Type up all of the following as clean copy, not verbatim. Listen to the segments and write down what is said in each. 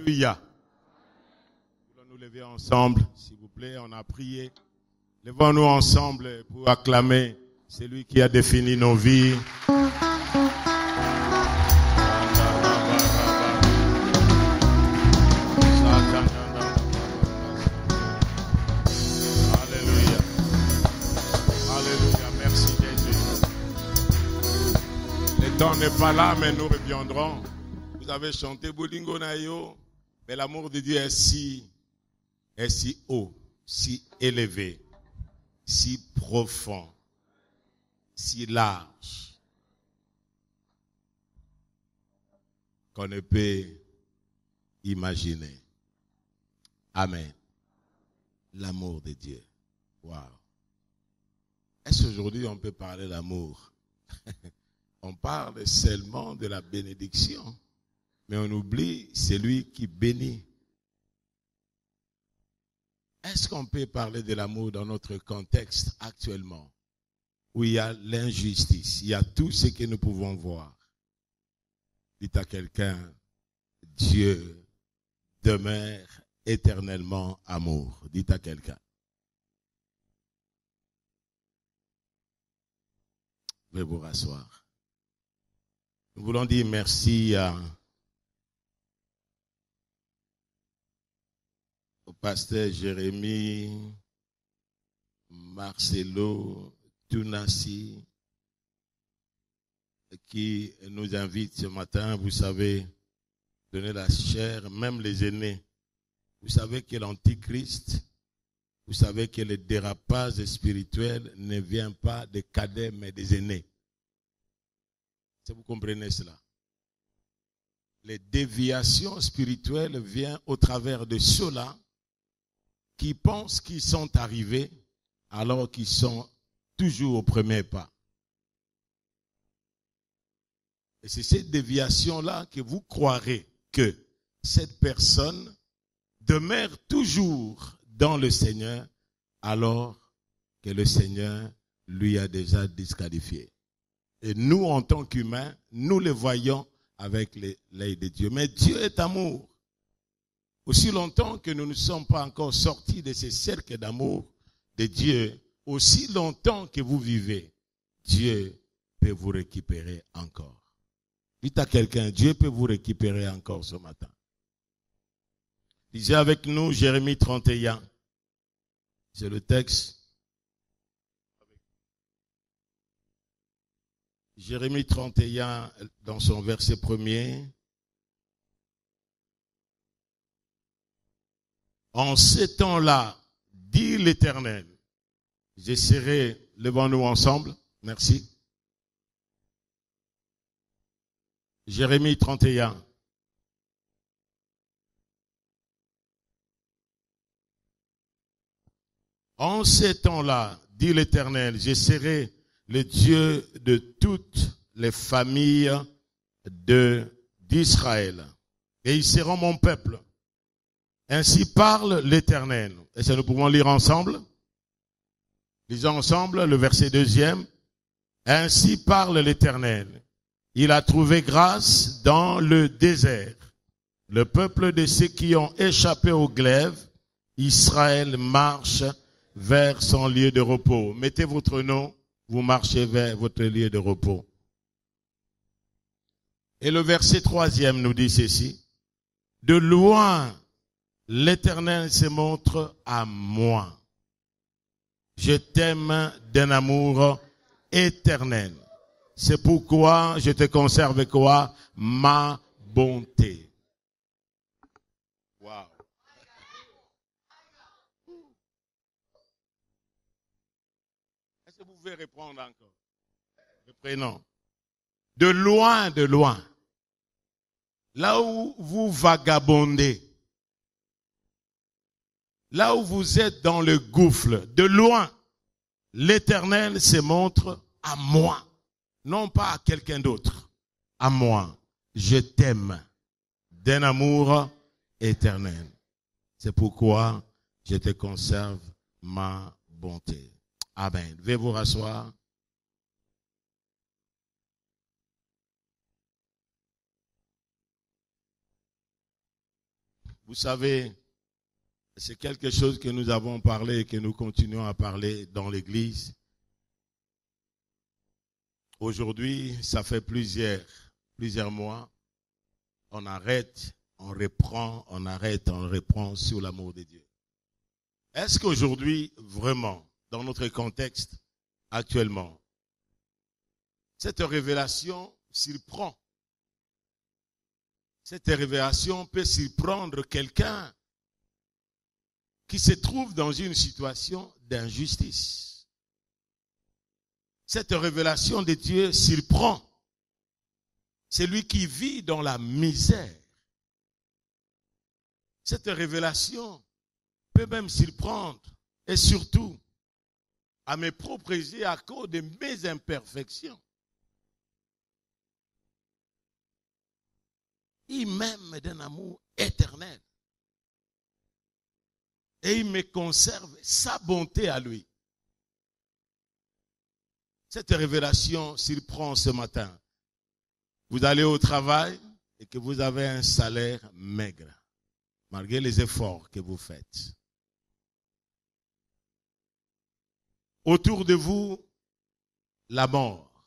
Alléluia. Voulons nous lever ensemble, s'il vous plaît, on a prié. Levons-nous ensemble pour acclamer celui qui a défini nos vies. Alléluia. Alléluia. Merci Jésus. Le temps n'est pas là, mais nous reviendrons. Vous avez chanté Bolingo Nayo, mais l'amour de Dieu est si haut, si élevé, si profond, si large, qu'on ne peut imaginer. Amen. L'amour de Dieu. Wow. Est-ce qu'aujourd'hui on peut parler d'amour? On parle seulement de la bénédiction, mais on oublie celui qui bénit. Est-ce qu'on peut parler de l'amour dans notre contexte actuellement, où il y a l'injustice, il y a tout ce que nous pouvons voir? Dites à quelqu'un, Dieu demeure éternellement amour. Dites à quelqu'un. Je vais vous rasseoir. Nous voulons dire merci au pasteur Jérémie, Marcelo, Tunasi, qui nous invite ce matin, vous savez, donner la chair, même les aînés. Vous savez que l'antichrist, vous savez que le dérapage spirituel ne vient pas des cadets, mais des aînés. Si vous comprenez cela. Les déviations spirituelles viennent au travers de ceux-là qui pensent qu'ils sont arrivés alors qu'ils sont toujours au premier pas. Et c'est cette déviation-là que vous croirez que cette personne demeure toujours dans le Seigneur alors que le Seigneur lui a déjà disqualifié. Et nous, en tant qu'humains, nous le voyons avec l'œil de Dieu. Mais Dieu est amour. Aussi longtemps que nous ne sommes pas encore sortis de ce cercle d'amour de Dieu, aussi longtemps que vous vivez, Dieu peut vous récupérer encore. Dites à quelqu'un, Dieu peut vous récupérer encore ce matin. Lisez avec nous Jérémie 31. C'est le texte. Jérémie 31, dans son verset premier. En ces temps-là, dit l'Éternel, j'essaierai, levons-nous ensemble, merci. Jérémie 31. En ces temps-là, dit l'Éternel, je serai le Dieu de toutes les familles d'Israël. Et ils seront mon peuple. Ainsi parle l'Éternel. Et ça nous pouvons lire ensemble. Lisons ensemble le verset 2. Ainsi parle l'Éternel. Il a trouvé grâce dans le désert. Le peuple de ceux qui ont échappé au glaive, Israël marche vers son lieu de repos. Mettez votre nom, vous marchez vers votre lieu de repos. Et le verset 3 nous dit ceci. De loin, l'Éternel se montre à moi. Je t'aime d'un amour éternel. C'est pourquoi je te conserve quoi? Ma bonté. Wow. Est-ce que vous pouvez répondre encore? Reprenons. De loin, de loin. Là où vous vagabondez. Là où vous êtes dans le gouffre, de loin, l'Éternel se montre à moi. Non pas à quelqu'un d'autre. À moi. Je t'aime d'un amour éternel. C'est pourquoi je te conserve ma bonté. Amen. Veuillez vous rasseoir. Vous savez, c'est quelque chose que nous avons parlé et que nous continuons à parler dans l'Église. Aujourd'hui, ça fait plusieurs mois, on arrête, on reprend, on arrête, on reprend sur l'amour de Dieu. Est-ce qu'aujourd'hui, vraiment, dans notre contexte actuellement, cette révélation surprend? Cette révélation peut surprendre quelqu'un qui se trouve dans une situation d'injustice. Cette révélation de Dieu surprend celui qui vit dans la misère. Cette révélation peut même surprendre, et surtout, à mes propres yeux à cause de mes imperfections. Il m'aime d'un amour éternel. Et il me conserve sa bonté à lui. Cette révélation surprend ce matin. Vous allez au travail et que vous avez un salaire maigre, malgré les efforts que vous faites. Autour de vous, la mort.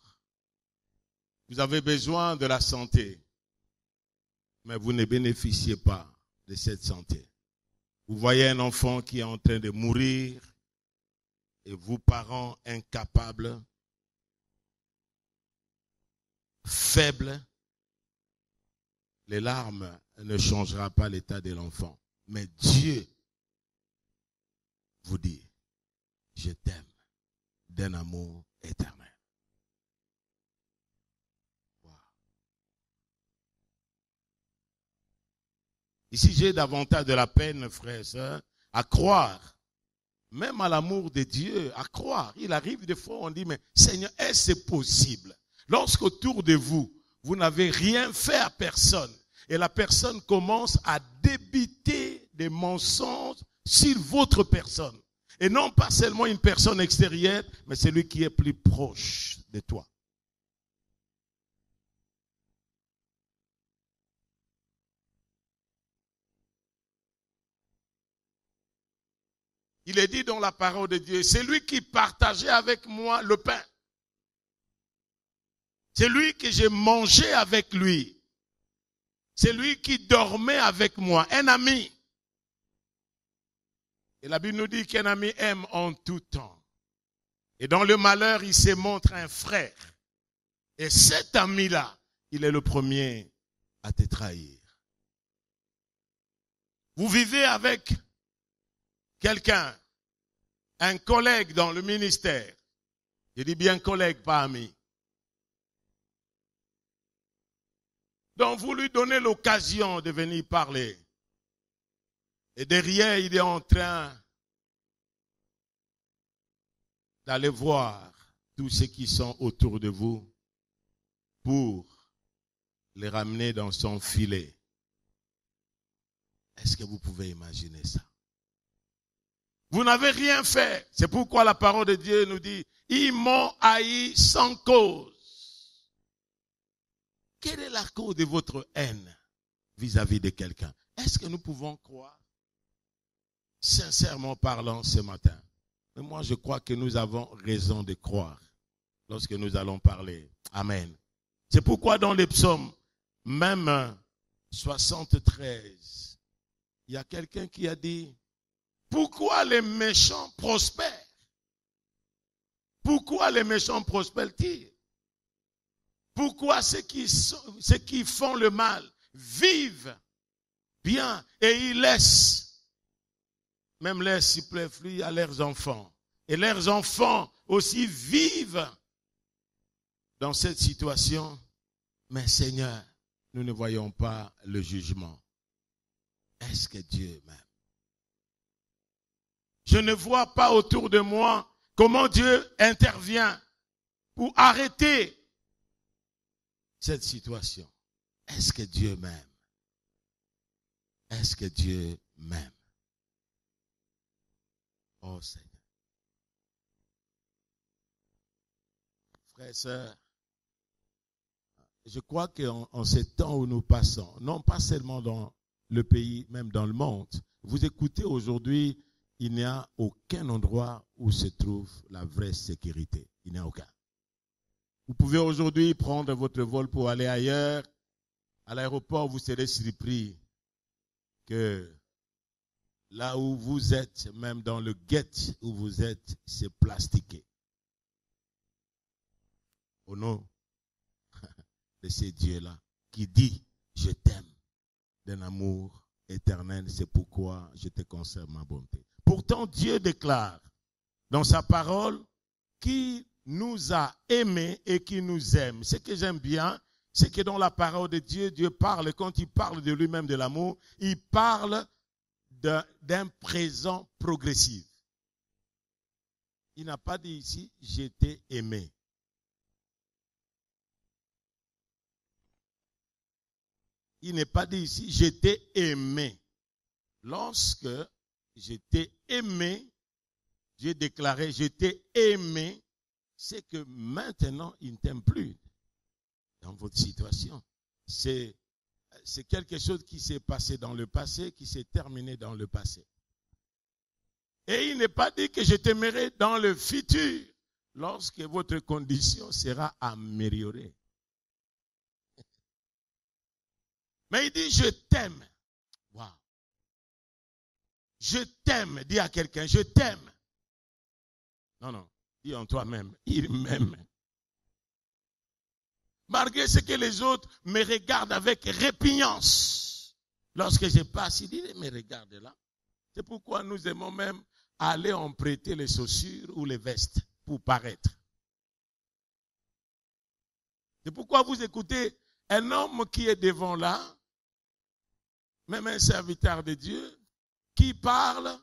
Vous avez besoin de la santé, mais vous ne bénéficiez pas de cette santé. Vous voyez un enfant qui est en train de mourir et vous, parents incapables, faibles, les larmes ne changeront pas l'état de l'enfant. Mais Dieu vous dit, je t'aime d'un amour éternel. Wow. Ici, j'ai davantage de la peine, frères et sœurs, à croire, même à l'amour de Dieu, à croire. Il arrive des fois, on dit, mais Seigneur, est-ce possible? Lorsqu'autour de vous, vous n'avez rien fait à personne, et la personne commence à débiter des mensonges sur votre personne. Et non pas seulement une personne extérieure, mais celui qui est plus proche de toi. Il est dit dans la parole de Dieu, c'est lui qui partageait avec moi le pain. C'est lui que j'ai mangé avec lui. C'est lui qui dormait avec moi, un ami. Et la Bible nous dit qu'un ami aime en tout temps. Et dans le malheur, il se montre un frère. Et cet ami-là, il est le premier à te trahir. Vous vivez avec quelqu'un, un collègue dans le ministère. Je dis bien collègue, pas ami. Donc vous lui donnez l'occasion de venir parler. Et derrière, il est en train d'aller voir tous ceux qui sont autour de vous pour les ramener dans son filet. Est-ce que vous pouvez imaginer ça? Vous n'avez rien fait. C'est pourquoi la parole de Dieu nous dit, ils m'ont haï sans cause. Quelle est la cause de votre haine vis-à-vis de quelqu'un? Est-ce que nous pouvons croire? Sincèrement parlant ce matin. Mais moi je crois que nous avons raison de croire lorsque nous allons parler. Amen. C'est pourquoi dans les psaumes, même 73, il y a quelqu'un qui a dit, pourquoi les méchants prospèrent? Pourquoi les méchants prospèrent-ils? Pourquoi ceux qui font le mal vivent bien et ils laissent même leur superflu à leurs enfants. Et leurs enfants aussi vivent dans cette situation. Mais Seigneur, nous ne voyons pas le jugement. Est-ce que Dieu m'aime? Je ne vois pas autour de moi comment Dieu intervient pour arrêter cette situation. Est-ce que Dieu m'aime? Est-ce que Dieu m'aime? Oh Seigneur. Frères et sœurs, je crois qu'en ces temps où nous passons, non pas seulement dans le pays, même dans le monde. Vous écoutez aujourd'hui, il n'y a aucun endroit où se trouve la vraie sécurité. Il n'y a aucun. Vous pouvez aujourd'hui prendre votre vol pour aller ailleurs. À l'aéroport, vous serez surpris que là où vous êtes, même dans le gate où vous êtes, c'est plastiqué. Au nom de ces dieux-là, qui dit, je t'aime d'un amour éternel, c'est pourquoi je te conserve ma bonté. Pourtant, Dieu déclare dans sa parole qu'il nous a aimés et qu'il nous aime. Ce que j'aime bien, c'est que dans la parole de Dieu, Dieu parle, quand il parle de lui-même, de l'amour, il parle d'un présent progressif. Il n'a pas dit ici, j'étais aimé. Il n'est pas dit ici, j'étais aimé. Lorsque j'étais aimé, j'ai déclaré, j'étais aimé, c'est que maintenant, il ne t'aime plus dans votre situation. C'est quelque chose qui s'est passé dans le passé, qui s'est terminé dans le passé. Et il n'est pas dit que je t'aimerai dans le futur, lorsque votre condition sera améliorée. Mais il dit, je t'aime. Wow. Je t'aime. Dis à quelqu'un, je t'aime. Non. Dis en toi-même, il m'aime. Malgré ce que les autres me regardent avec répugnance. Lorsque je passe, il dit, mais regarde là. C'est pourquoi nous aimons même aller en prêter les chaussures ou les vestes pour paraître. C'est pourquoi vous écoutez un homme qui est devant là, même un serviteur de Dieu, qui parle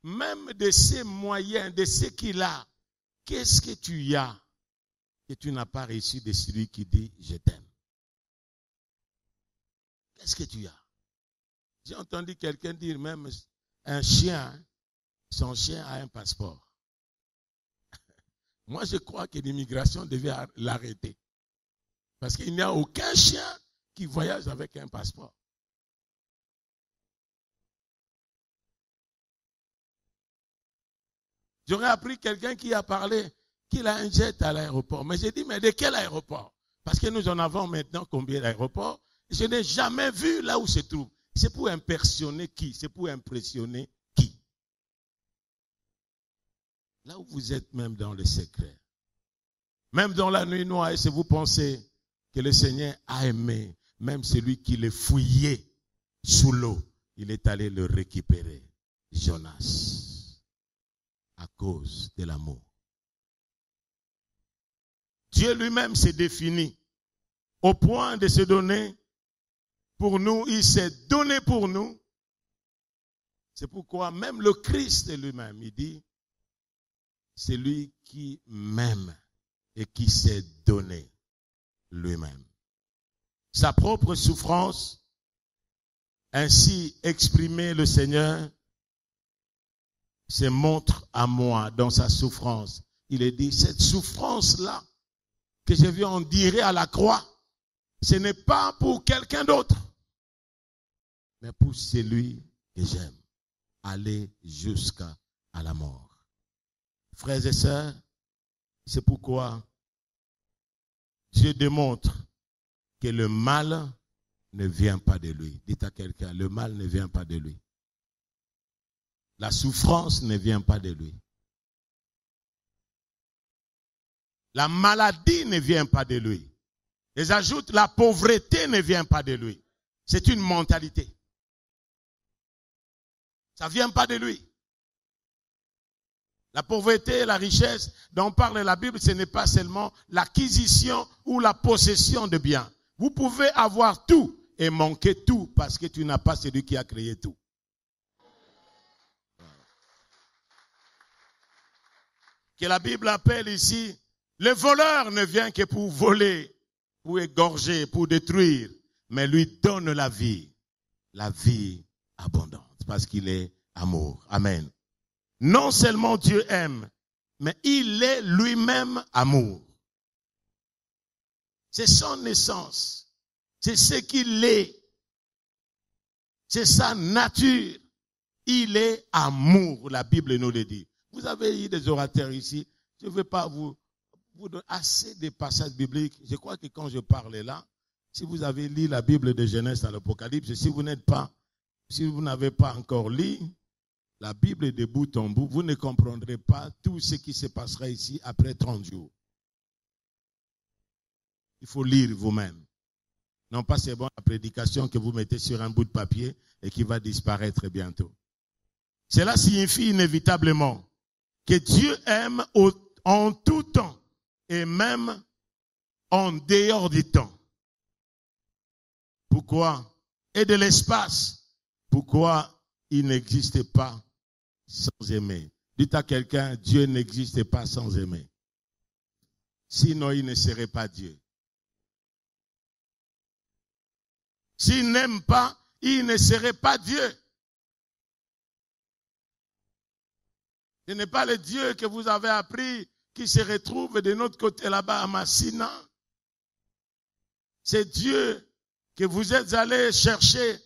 même de ses moyens, de ce qu'il a. Qu'est-ce que tu as que tu n'as pas reçu de celui qui dit « je t'aime » ? Qu'est-ce que tu as? J'ai entendu quelqu'un dire même un chien, son chien a un passeport. Moi, je crois que l'immigration devait l'arrêter. Parce qu'il n'y a aucun chien qui voyage avec un passeport. J'aurais appris quelqu'un qui a parlé qu'il a un jet à l'aéroport. Mais j'ai dit, mais de quel aéroport? Parce que nous en avons maintenant combien d'aéroports? Je n'ai jamais vu là où se trouve. C'est pour impressionner qui? C'est pour impressionner qui? Là où vous êtes même dans le secret. Même dans la nuit noire, est-ce que vous pensez que le Seigneur a aimé même celui qui le fouillait sous l'eau? Il est allé le récupérer. Jonas. À cause de l'amour. Dieu lui-même s'est défini au point de se donner pour nous. Il s'est donné pour nous. C'est pourquoi même le Christ lui-même, il dit, c'est lui qui m'aime et qui s'est donné lui-même. Sa propre souffrance, ainsi exprimée le Seigneur, se montre à moi dans sa souffrance. Il est dit, cette souffrance-là que je viens endurer à la croix, ce n'est pas pour quelqu'un d'autre, mais pour celui que j'aime. Aller jusqu'à la mort. Frères et sœurs, c'est pourquoi Dieu démontre que le mal ne vient pas de lui. Dites à quelqu'un, le mal ne vient pas de lui. La souffrance ne vient pas de lui. La maladie ne vient pas de lui. Et j'ajoute, la pauvreté ne vient pas de lui. C'est une mentalité. Ça ne vient pas de lui. La pauvreté et la richesse dont parle la Bible, ce n'est pas seulement l'acquisition ou la possession de biens. Vous pouvez avoir tout et manquer tout parce que tu n'as pas celui qui a créé tout. Que la Bible appelle ici, le voleur ne vient que pour voler, pour égorger, pour détruire, mais lui donne la vie abondante, parce qu'il est amour. Amen. Non seulement Dieu aime, mais il est lui-même amour. C'est son essence, c'est ce qu'il est. C'est sa nature. Il est amour, la Bible nous le dit. Vous avez eu des orateurs ici. Je ne veux pas vous donner assez de passages bibliques. Je crois que quand je parle là, si vous avez lu la Bible de Genèse à l'Apocalypse, si vous n'avez pas encore lu la Bible de bout en bout, vous ne comprendrez pas tout ce qui se passera ici après 30 jours. Il faut lire vous-même. Non pas c'est bon la prédication que vous mettez sur un bout de papier et qui va disparaître bientôt. Cela signifie inévitablement que Dieu aime en tout temps et même en dehors du temps. Pourquoi? Et de l'espace. Pourquoi il n'existe pas sans aimer? Dites à quelqu'un, Dieu n'existe pas sans aimer. Sinon, il ne serait pas Dieu. S'il n'aime pas, il ne serait pas Dieu. Ce n'est pas le Dieu que vous avez appris qui se retrouve de notre côté là-bas à Massina. C'est Dieu que vous êtes allé chercher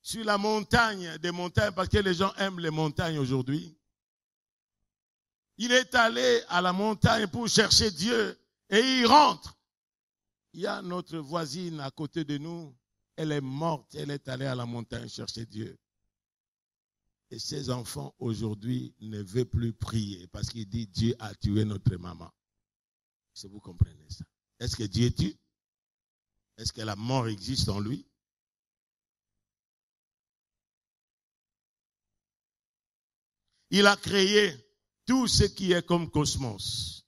sur la montagne des montagnes parce que les gens aiment les montagnes aujourd'hui. Il est allé à la montagne pour chercher Dieu et il rentre. Il y a notre voisine à côté de nous. Elle est morte, elle est allée à la montagne chercher Dieu. Et ses enfants aujourd'hui ne veulent plus prier parce qu'il dit Dieu a tué notre maman. Si vous comprenez ça. Est-ce que Dieu tue? Est-ce que la mort existe en lui? Il a créé tout ce qui est comme cosmos.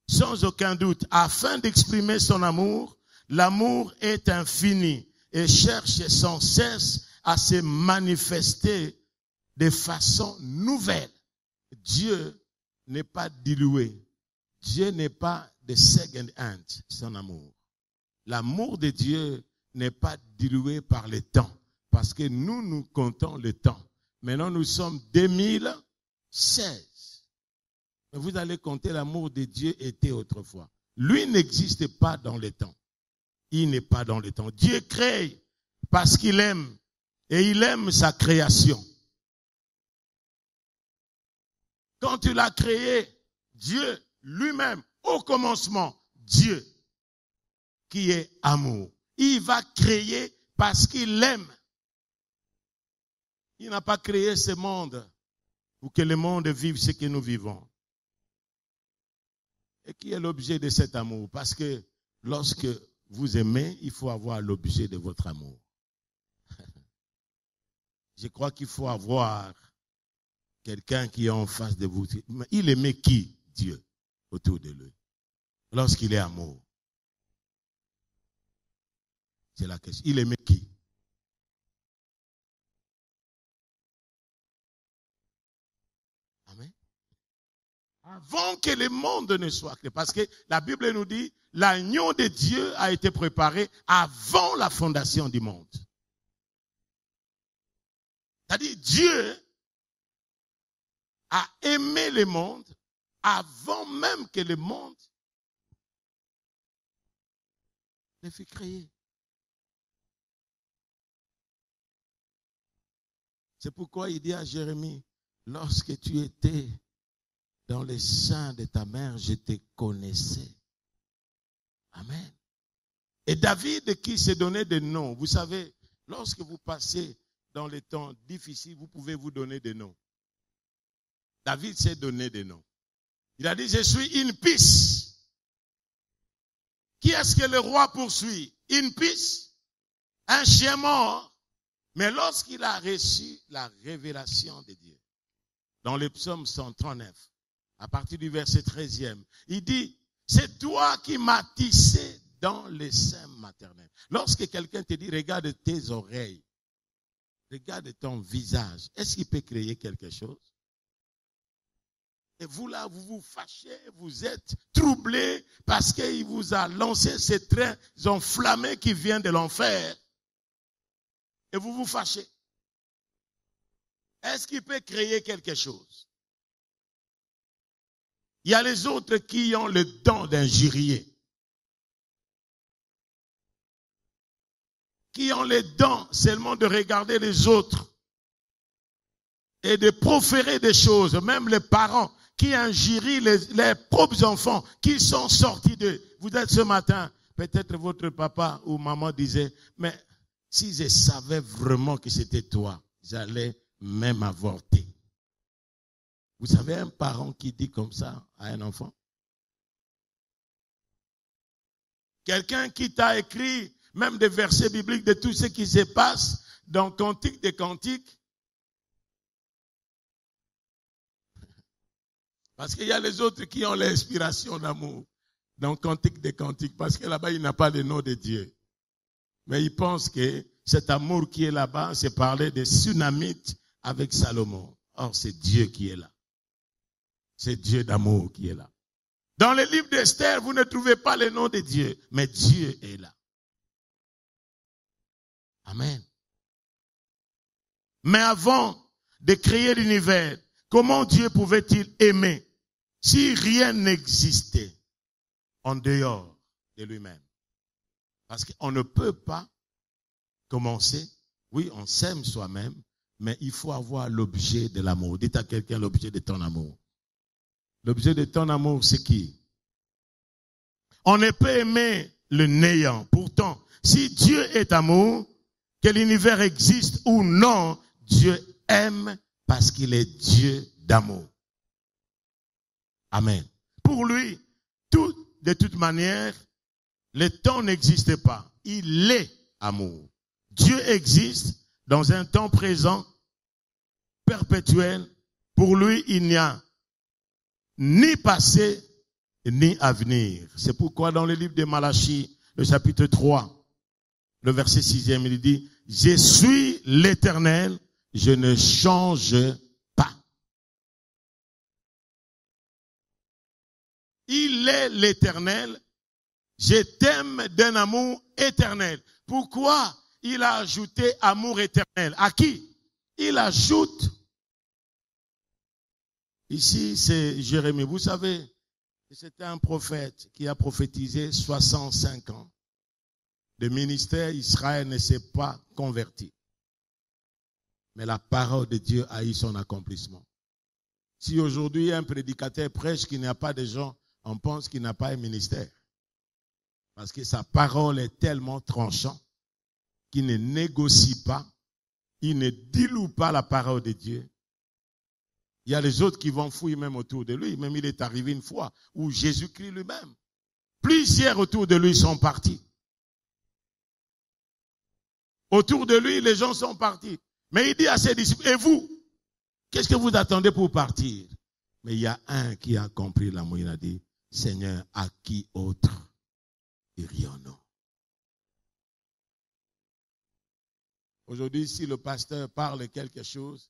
Sans aucun doute, afin d'exprimer son amour, l'amour est infini et cherche sans cesse à se manifester de façon nouvelle. Dieu n'est pas dilué. Dieu n'est pas de second hand, son amour. L'amour de Dieu n'est pas dilué par le temps. Parce que nous comptons le temps. Maintenant, nous sommes 2016. Mais vous allez compter l'amour de Dieu était autrefois. Lui n'existe pas dans le temps. Il n'est pas dans le temps. Dieu crée parce qu'il aime. Et il aime sa création. Quand il a créé, Dieu lui-même, au commencement, Dieu, qui est amour, il va créer parce qu'il aime. Il n'a pas créé ce monde pour que le monde vive ce que nous vivons. Et qui est l'objet de cet amour? Parce que lorsque vous aimez, il faut avoir l'objet de votre amour. Je crois qu'il faut avoir quelqu'un qui est en face de vous. Mais il aimait qui? Dieu, autour de lui. Lorsqu'il est amour. C'est la question. Il aimait qui? Amen. Avant que le monde ne soit créé. Parce que la Bible nous dit, l'agneau de Dieu a été préparé avant la fondation du monde. C'est-à-dire, Dieu a aimé le monde avant même que le monde ne fût créé. C'est pourquoi il dit à Jérémie, lorsque tu étais dans les seins de ta mère, je te connaissais. Amen. Et David qui s'est donné des noms, vous savez, lorsque vous passez dans les temps difficiles, vous pouvez vous donner des noms. David s'est donné des noms. Il a dit, je suis une piste. Qui est-ce que le roi poursuit? Une piste, un chien mort. Mais lorsqu'il a reçu la révélation de Dieu, dans le psaume 139, à partir du verset 13e, il dit, c'est toi qui m'as tissé dans les seins maternels. Lorsque quelqu'un te dit, regarde tes oreilles, regarde ton visage, est-ce qu'il peut créer quelque chose? Et vous là, vous vous fâchez, vous êtes troublés parce qu'il vous a lancé ces traits enflammés qui viennent de l'enfer. Et vous vous fâchez. Est-ce qu'il peut créer quelque chose? Il y a les autres qui ont le don d'injurier, qui ont les dents seulement de regarder les autres et de proférer des choses, même les parents qui injurient les propres enfants qui sont sortis d'eux. Vous êtes ce matin, peut-être votre papa ou maman disait, mais si je savais vraiment que c'était toi, j'allais même avorter. Vous savez un parent qui dit comme ça à un enfant? Quelqu'un qui t'a écrit même des versets bibliques de tout ce qui se passe dans Cantique des Cantiques. Parce qu'il y a les autres qui ont l'inspiration d'amour dans Cantique des Cantiques. Parce que là-bas, il n'a pas le nom de Dieu. Mais il pense que cet amour qui est là-bas, c'est parler des Sunamites avec Salomon. Or, c'est Dieu qui est là. C'est Dieu d'amour qui est là. Dans le livre d'Esther, vous ne trouvez pas le nom de Dieu, mais Dieu est là. Amen. Mais avant de créer l'univers, comment Dieu pouvait-il aimer si rien n'existait en dehors de lui-même? Parce qu'on ne peut pas commencer. Oui, on s'aime soi-même, mais il faut avoir l'objet de l'amour. Dites à quelqu'un l'objet de ton amour. L'objet de ton amour, c'est qui? On ne peut aimer le néant. Pourtant, si Dieu est amour, que l'univers existe ou non, Dieu aime parce qu'il est Dieu d'amour. Amen. Pour lui, de toute manière, le temps n'existe pas. Il est amour. Dieu existe dans un temps présent, perpétuel. Pour lui, il n'y a ni passé, ni avenir. C'est pourquoi dans le livre de Malachie, le chapitre 3, le verset 6e, il dit, « Je suis l'Éternel, je ne change pas. » Il est l'Éternel, je t'aime d'un amour éternel. Pourquoi il a ajouté amour éternel? À qui? Il ajoute. Ici, c'est Jérémie. Vous savez, c'était un prophète qui a prophétisé 65 ans. Le ministère Israël ne s'est pas converti. Mais la parole de Dieu a eu son accomplissement. Si aujourd'hui un prédicateur prêche qu'il n'y a pas de gens, on pense qu'il n'a pas un ministère. Parce que sa parole est tellement tranchante qu'il ne négocie pas, il ne dilue pas la parole de Dieu. Il y a les autres qui vont fouiller même autour de lui. Même il est arrivé une fois où Jésus-Christ lui-même, plusieurs autour de lui sont partis. Autour de lui, les gens sont partis. Mais il dit à ses disciples, et vous, qu'est-ce que vous attendez pour partir? Mais il y a un qui a compris l'amour. Il a dit, Seigneur, à qui autre irions-nous? Aujourd'hui, si le pasteur parle quelque chose,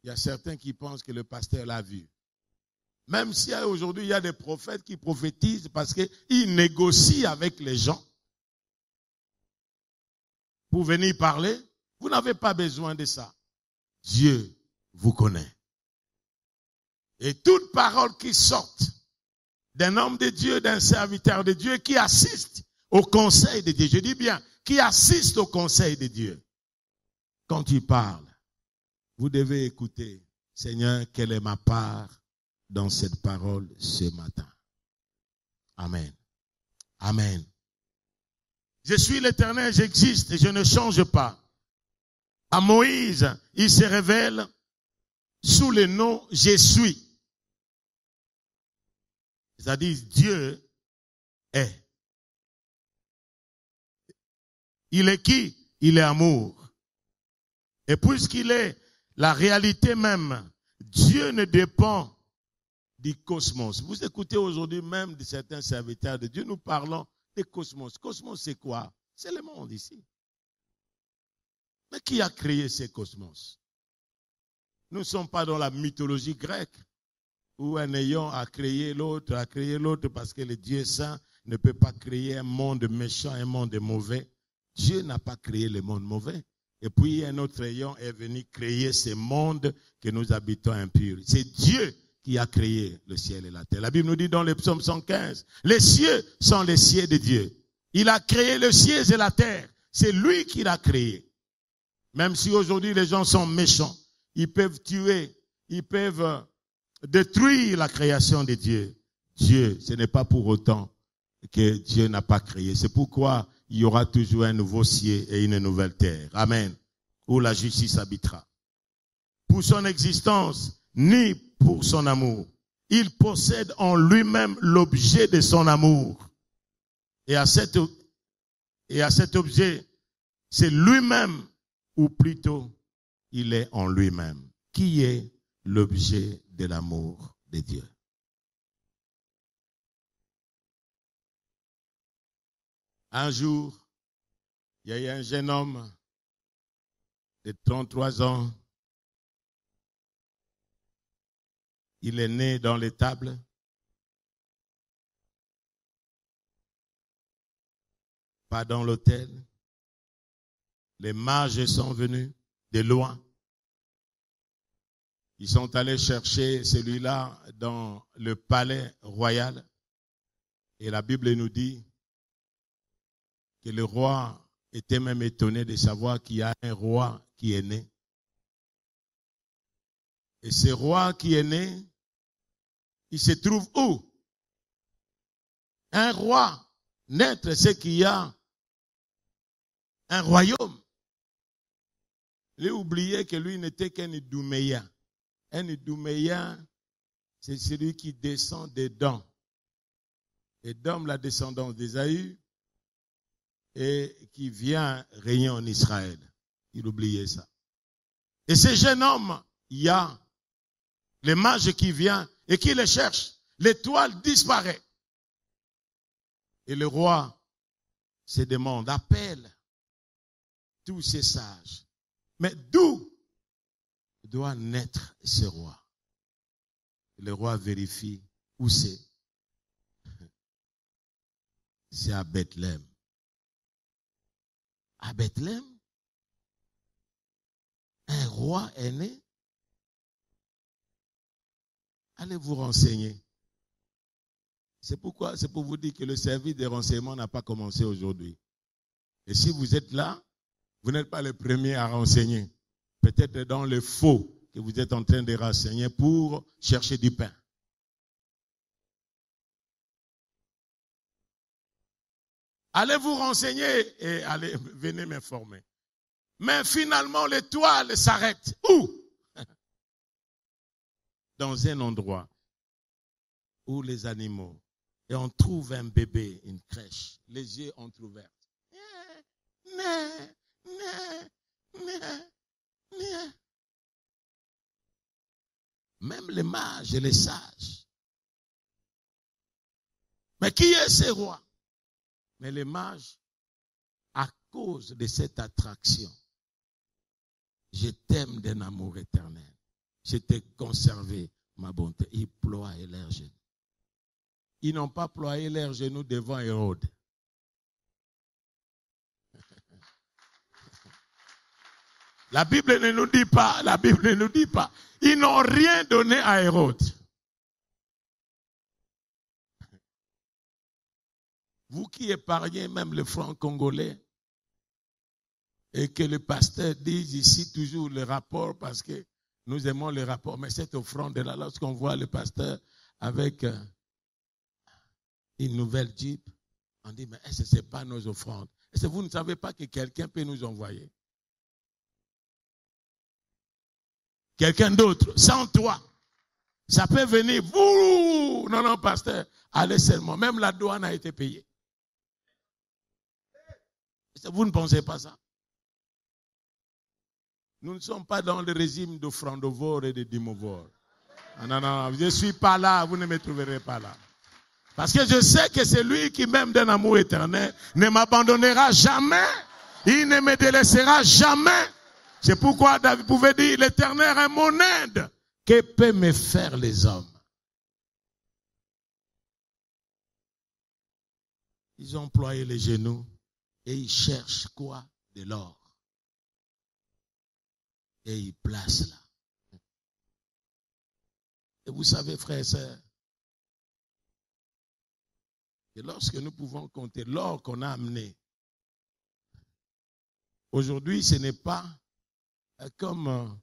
il y a certains qui pensent que le pasteur l'a vu. Même si aujourd'hui, il y a des prophètes qui prophétisent parce qu'ils négocient avec les gens pour venir parler. Vous n'avez pas besoin de ça. Dieu vous connaît. Et toute parole qui sorte d'un homme de Dieu, d'un serviteur de Dieu qui assiste au conseil de Dieu, je dis bien, qui assiste au conseil de Dieu, quand il parle, vous devez écouter, Seigneur, quelle est ma part dans cette parole ce matin? Amen. Amen. Je suis l'Éternel, j'existe et je ne change pas. À Moïse, il se révèle sous le nom Je suis. C'est-à-dire Dieu est. Il est qui? Il est amour. Et puisqu'il est la réalité même, Dieu ne dépend du cosmos. Vous écoutez aujourd'hui même de certains serviteurs de Dieu, nous parlons du cosmos. Cosmos, c'est quoi? C'est le monde ici. Mais qui a créé ce cosmos? Nous ne sommes pas dans la mythologie grecque où un ayant a créé l'autre parce que le Dieu saint ne peut pas créer un monde méchant, un monde mauvais. Dieu n'a pas créé le monde mauvais. Et puis un autre ayant est venu créer ce monde que nous habitons impur. C'est Dieu qui a créé le ciel et la terre. La Bible nous dit dans le psaume 115, les cieux sont les cieux de Dieu. Il a créé les cieux et la terre C'est lui qui l'a créé. Même si aujourd'hui les gens sont méchants, ils peuvent tuer, ils peuvent détruire la création de Dieu. Dieu, ce n'est pas pour autant que Dieu n'a pas créé. C'est pourquoi il y aura toujours un nouveau ciel et une nouvelle terre. Amen. Où la justice habitera. Pour son existence, ni pour son amour. Il possède en lui-même l'objet de son amour. Et à cet objet, c'est lui-même, ou plutôt, il est en lui-même. Qui est l'objet de l'amour de Dieu? Un jour, il y a eu un jeune homme de 33 ans. Il est né dans l'étable. Pas dans l'hôtel. Les mages sont venus de loin. Ils sont allés chercher celui-là dans le palais royal. Et la Bible nous dit que le roi était même étonné de savoir qu'il y a un roi qui est né. Et ce roi qui est né, il se trouve où? Un roi naître, c'est qu'il y a un royaume. Il a oublié que lui n'était qu'un Idouméen. Un Idouméen, c'est celui qui descend d'Édom. Édom, la descendance d'Ésaü, et qui vient régner en Israël. Il oubliait ça. Et ce jeune homme, il y a les mages qui viennent et qui les cherchent. L'étoile disparaît. Et le roi se demande, appelle tous ces sages. Mais d'où doit naître ce roi? Le roi vérifie où c'est. C'est à Bethléem. À Bethléem, un roi est né. Allez vous renseigner. C'est pourquoi, c'est pour vous dire que le service des renseignements n'a pas commencé aujourd'hui. Et si vous êtes là, vous n'êtes pas le premier à renseigner. Peut-être dans le faux que vous êtes en train de renseigner pour chercher du pain. Allez vous renseigner et allez, venez m'informer. Mais finalement, l'étoile s'arrête. Où? Dans un endroit où les animaux, et on trouve un bébé, une crèche, les yeux entrouverts. Même les mages et les sages. Mais qui est ce roi? Mais les mages, à cause de cette attraction, je t'aime d'un amour éternel. Je t'ai conservé ma bonté. Ils ploient leurs genoux. Ils n'ont pas ployé leurs genoux devant Hérode. La Bible ne nous dit pas, la Bible ne nous dit pas. Ils n'ont rien donné à Hérode. Vous qui épargnez même le franc congolais et que le pasteur dise ici toujours le rapport parce que nous aimons le rapport. Mais cette offrande-là, lorsqu'on voit le pasteur avec une nouvelle Jeep, on dit, mais est-ce que ce n'est pas nos offrandes? Est-ce que vous ne savez pas que quelqu'un peut nous envoyer? Quelqu'un d'autre, sans toi. Ça peut venir, vous, non, pasteur, allez seulement. Même la douane a été payée. Est-ce que vous ne pensez pas ça? Nous ne sommes pas dans le régime d'offrandovore et de dimovore. Non, je ne suis pas là, vous ne me trouverez pas là. Parce que je sais que c'est lui qui m'aime d'un amour éternel, ne m'abandonnera jamais, il ne me délaissera jamais. C'est pourquoi David pouvait dire, l'Éternel est mon aide. Que peut me faire les hommes? Ils ont ployé les genoux et ils cherchent quoi? De l'or. Et ils placent là. Et vous savez, frères et sœurs, que lorsque nous pouvons compter l'or qu'on a amené, Aujourd'hui, ce n'est pas comme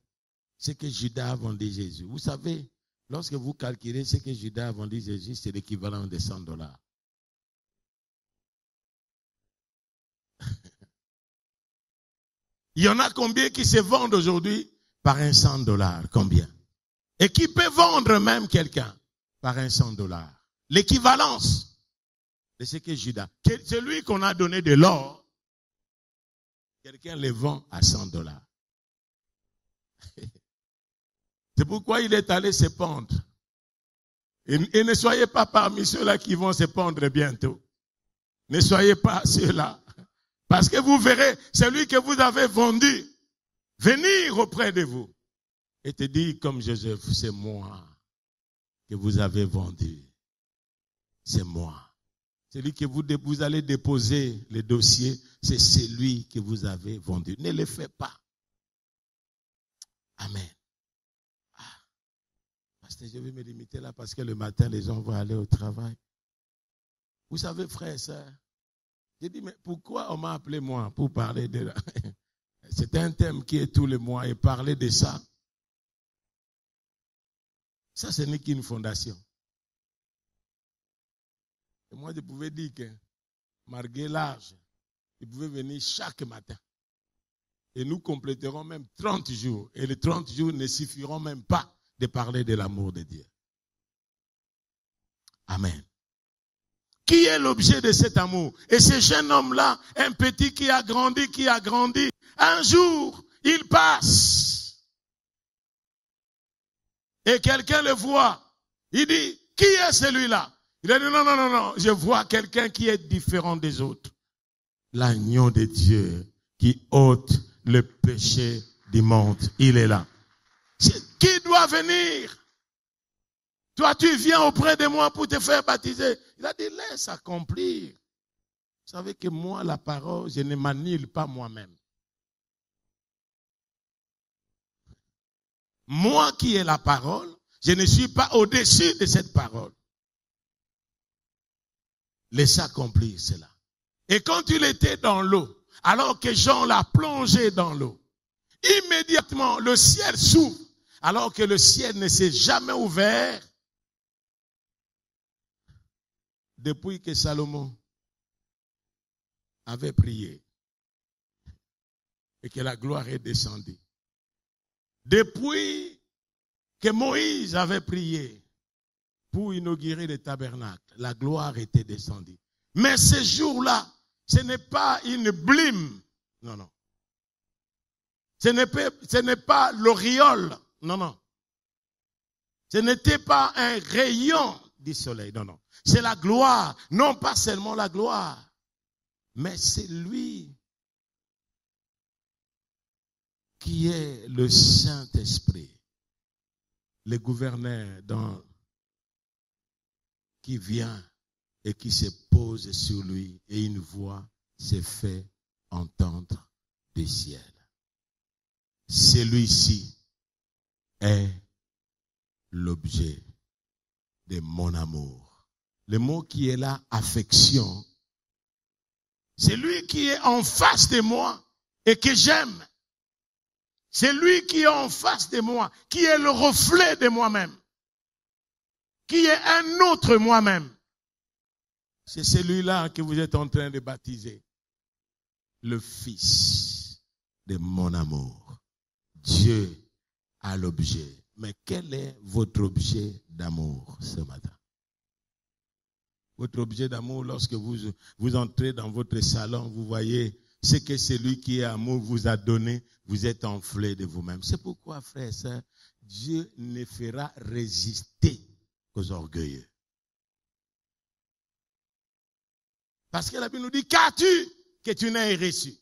ce que Judas a vendu Jésus. Vous savez, lorsque vous calculez ce que Judas a vendu Jésus, c'est l'équivalent de $100. Il y en a combien qui se vendent aujourd'hui par un $100? Combien? Et qui peut vendre même quelqu'un par un $100? L'équivalence de ce que Judas, celui qu'on a donné de l'or, quelqu'un le vend à $100. C'est pourquoi il est allé se pendre. Et ne soyez pas parmi ceux-là qui vont se pendre bientôt. Ne soyez pas ceux-là. Parce que vous verrez, celui que vous avez vendu, venir auprès de vous et te dire comme Joseph, c'est moi que vous avez vendu. C'est moi. Celui que vous allez déposer le dossier, c'est celui que vous avez vendu. Ne le faites pas. Amen. Pasteur, je vais me limiter là parce que le matin, les gens vont aller au travail. Vous savez, frères et sœurs, j'ai dit, mais pourquoi on m'a appelé moi pour parler de la... C'est un thème qui est tous les mois et parler de ça. Ça, ce n'est qu'une fondation. Et moi, je pouvais dire que, malgré l'âge, il pouvait venir chaque matin. Et nous compléterons même 30 jours. Et les 30 jours ne suffiront même pas de parler de l'amour de Dieu. Amen. Qui est l'objet de cet amour? Et ce jeune homme-là, un petit qui a grandi, un jour, il passe. Et quelqu'un le voit. Il dit, qui est celui-là? Il a dit, non, je vois quelqu'un qui est différent des autres. L'agneau de Dieu qui ôte le péché du monde. Il est là. Qui doit venir? Toi, tu viens auprès de moi pour te faire baptiser. Il a dit, laisse accomplir. Vous savez que moi, la parole, je ne m'annule pas moi-même. Moi qui ai la parole, je ne suis pas au-dessus de cette parole. Laisse accomplir cela. Et quand il était dans l'eau, alors que Jean l'a plongé dans l'eau, immédiatement le ciel s'ouvre, alors que le ciel ne s'est jamais ouvert depuis que Salomon avait prié et que la gloire est descendue. Depuis que Moïse avait prié pour inaugurer le tabernacle, la gloire était descendue. Mais ce jour-là, ce n'est pas une blime. Non. Ce n'est pas l'auréole. Non. Ce n'était pas un rayon du soleil. Non. C'est la gloire. Non pas seulement la gloire, mais c'est lui qui est le Saint-Esprit, le gouverneur qui vient et qui se pose sur lui et une voix se fait entendre du ciel. Celui-ci est l'objet de mon amour. Le mot qui est là, affection, c'est lui qui est en face de moi et que j'aime. C'est lui qui est en face de moi, qui est le reflet de moi-même, qui est un autre moi-même. C'est celui-là que vous êtes en train de baptiser. Le Fils de mon amour. Dieu a l'objet. Mais quel est votre objet d'amour ce matin? Votre objet d'amour, lorsque vous entrez dans votre salon, vous voyez ce que celui qui est amour vous a donné, vous êtes enflé de vous-même. C'est pourquoi, frères et sœurs, Dieu ne fera résister aux orgueilleux. Parce que la Bible nous dit, qu'as-tu que tu n'aies reçu?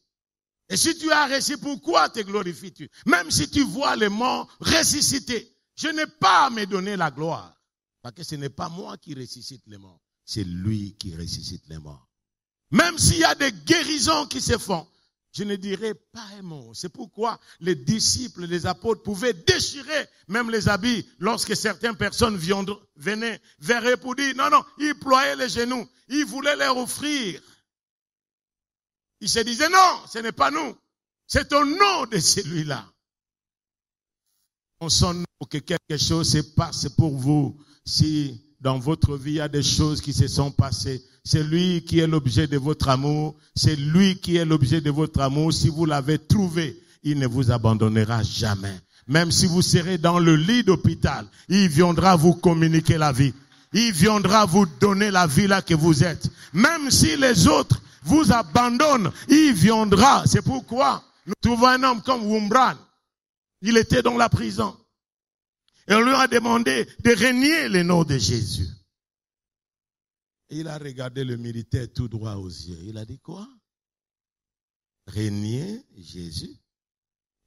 Et si tu as reçu, pourquoi te glorifies-tu? Même si tu vois les morts ressusciter, je n'ai pas à me donner la gloire. Parce que ce n'est pas moi qui ressuscite les morts, c'est lui qui ressuscite les morts. Même s'il y a des guérisons qui se font, je ne dirai pas un mot. C'est pourquoi les disciples, les apôtres pouvaient déchirer même les habits lorsque certaines personnes venaient vers eux pour dire non, ils ployaient les genoux. Ils voulaient leur offrir. Ils se disaient non, ce n'est pas nous. C'est au nom de celui-là. On sonne pour que quelque chose se passe pour vous. Si dans votre vie il y a des choses qui se sont passées, c'est lui qui est l'objet de votre amour. C'est lui qui est l'objet de votre amour. Si vous l'avez trouvé, il ne vous abandonnera jamais. Même si vous serez dans le lit d'hôpital, il viendra vous communiquer la vie. Il viendra vous donner la vie là que vous êtes. Même si les autres vous abandonnent, il viendra. C'est pourquoi nous trouvons un homme comme Wumbran. Il était dans la prison. Et on lui a demandé de renier le nom de Jésus. Et il a regardé le militaire tout droit aux yeux. Il a dit quoi? Renier Jésus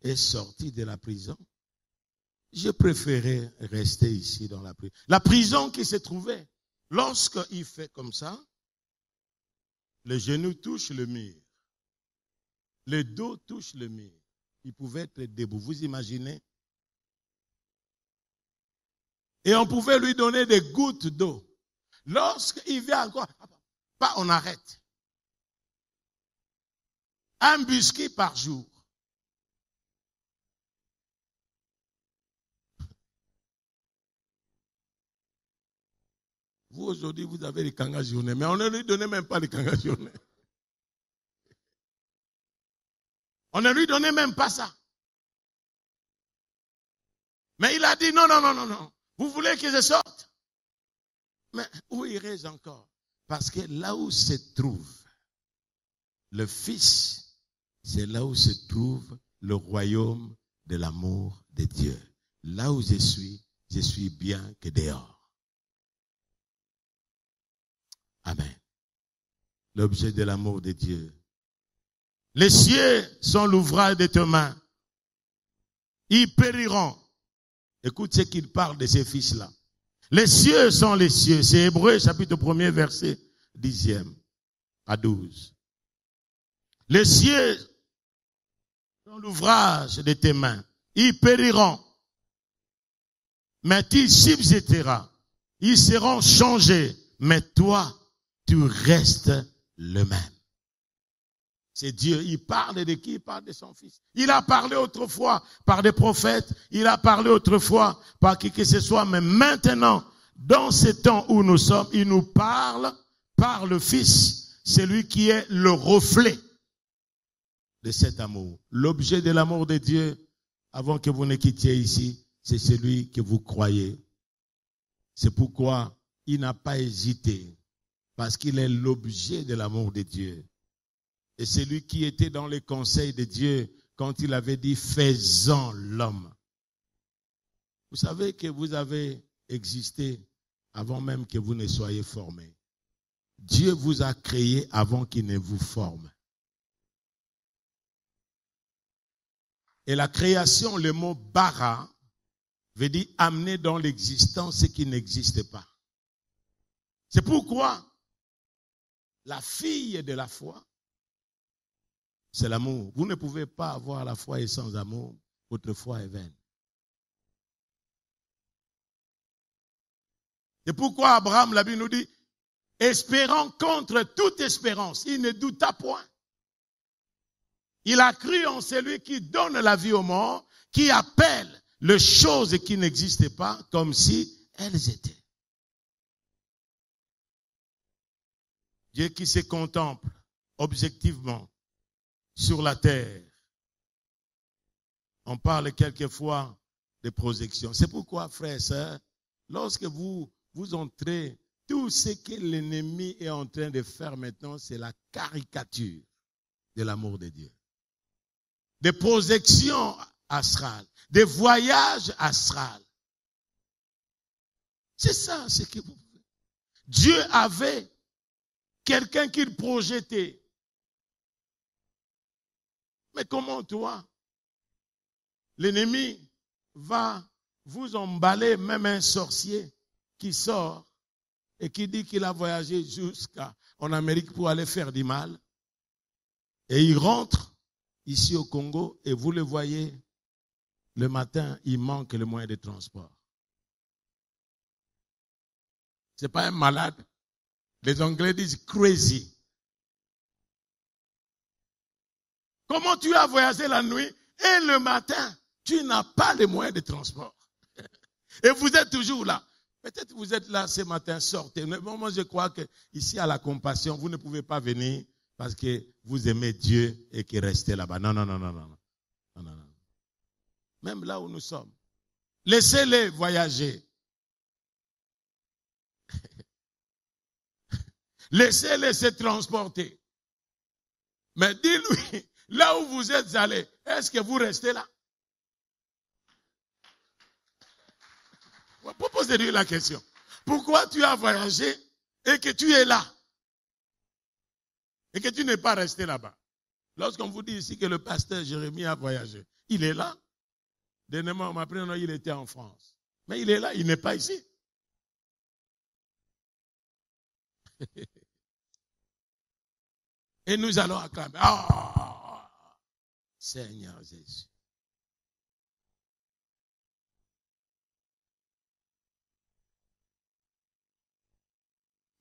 est sorti de la prison. Je préférais rester ici dans la prison. La prison qui se trouvait, lorsqu'il fait comme ça, le genou touche le mur. Le dos touche le mur. Il pouvait être debout. Vous imaginez? Et on pouvait lui donner des gouttes d'eau. Lorsqu'il vient encore, pas on arrête. Un biscuit par jour. Vous, aujourd'hui, vous avez les kangas journée, mais on ne lui donnait même pas les kangas journée. On ne lui donnait même pas ça. Mais il a dit, non, non, non, non, non. Vous voulez que je sorte? Mais où irai-je encore? Parce que là où se trouve le Fils, c'est là où se trouve le royaume de l'amour de Dieu. Là où je suis bien que dehors. Amen. L'objet de l'amour de Dieu. Les cieux sont l'ouvrage de tes mains. Ils périront. Écoute ce qu'il parle de ces fils-là. Les cieux sont les cieux. C'est Hébreux chapitre 1er verset 10e à 12. Les cieux sont l'ouvrage de tes mains. Ils périront. Mais tu subsisteras. Ils seront changés. Mais toi, tu restes le même. C'est Dieu. Il parle de qui? Il parle de son Fils. Il a parlé autrefois par des prophètes. Il a parlé autrefois par qui que ce soit. Mais maintenant, dans ce temps où nous sommes, il nous parle par le Fils. Celui qui est le reflet de cet amour. L'objet de l'amour de Dieu, avant que vous ne quittiez ici, c'est celui que vous croyez. C'est pourquoi il n'a pas hésité. Parce qu'il est l'objet de l'amour de Dieu. Et c'est lui qui était dans les conseils de Dieu quand il avait dit « faisons l'homme ». Vous savez que vous avez existé avant même que vous ne soyez formés. Dieu vous a créé avant qu'il ne vous forme. Et la création, le mot « bara » veut dire amener dans l'existence ce qui n'existe pas. C'est pourquoi la fille de la foi, c'est l'amour. Vous ne pouvez pas avoir la foi et sans amour, votre foi est vaine. C'est pourquoi Abraham, la Bible nous dit, espérant contre toute espérance, il ne douta point. Il a cru en celui qui donne la vie aux morts, qui appelle les choses qui n'existaient pas comme si elles étaient. Dieu qui se contemple objectivement sur la terre. On parle quelquefois de projection. C'est pourquoi, frères et sœurs, lorsque vous entrez, tout ce que l'ennemi est en train de faire maintenant, c'est la caricature de l'amour de Dieu. Des projections astrales, des voyages astrales. C'est ça ce que vous faites. Dieu avait quelqu'un qu'il projetait. Mais comment toi, l'ennemi va vous emballer, même un sorcier qui sort et qui dit qu'il a voyagé jusqu'en Amérique pour aller faire du mal. Et il rentre ici au Congo et vous le voyez, le matin, il manque le moyen de transport. Ce n'est pas un malade. Les Anglais disent crazy. Comment tu as voyagé la nuit et le matin, tu n'as pas les moyens de transport. Et vous êtes toujours là. Peut-être vous êtes là ce matin, sortez. Moi, je crois que ici à la compassion, vous ne pouvez pas venir parce que vous aimez Dieu et que restez là-bas. Non. Même là où nous sommes. Laissez-les voyager. Laissez-les se transporter. Mais dis-lui, là où vous êtes allés, est-ce que vous restez là? Posez-lui la question. Pourquoi tu as voyagé et que tu es là? Et que tu n'es pas resté là-bas? Lorsqu'on vous dit ici que le pasteur Jérémie a voyagé, il est là. Dernièrement, on m'a appris, non, il était en France. Mais il est là, il n'est pas ici. Et nous allons acclamer. Ah, Seigneur Jésus.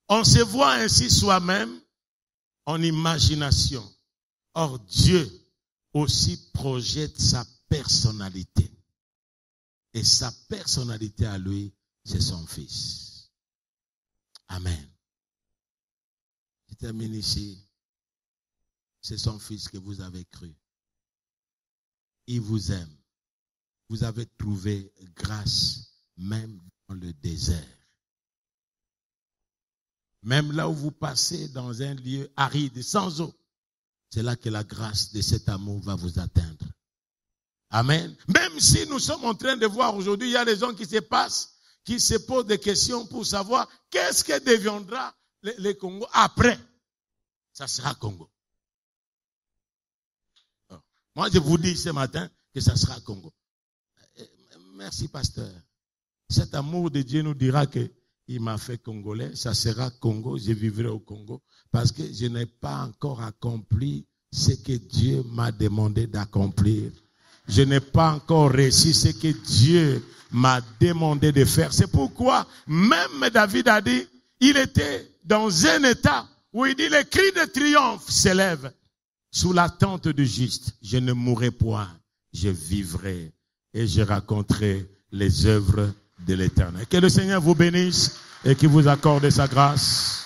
On se voit ainsi soi-même en imagination. Or, Dieu aussi projette sa personnalité. Et sa personnalité à lui, c'est son Fils. Amen. Je termine ici. C'est son Fils que vous avez cru. Il vous aime. Vous avez trouvé grâce même dans le désert. Même là où vous passez dans un lieu aride, sans eau, c'est là que la grâce de cet amour va vous atteindre. Amen. Même si nous sommes en train de voir aujourd'hui, il y a des gens qui se passent, qui se posent des questions pour savoir qu'est-ce que deviendra le Congo après. Ça sera Congo. Moi, je vous dis ce matin que ça sera Congo. Merci, pasteur. Cet amour de Dieu nous dira que il m'a fait congolais, ça sera Congo, je vivrai au Congo, parce que je n'ai pas encore accompli ce que Dieu m'a demandé d'accomplir. Je n'ai pas encore réussi ce que Dieu m'a demandé de faire. C'est pourquoi, même David a dit, il était dans un état où il dit, les cris de triomphe s'élèvent sous la tente du juste. Je ne mourrai point, je vivrai et je raconterai les œuvres de l'Éternel. Que le Seigneur vous bénisse et qu'il vous accorde sa grâce.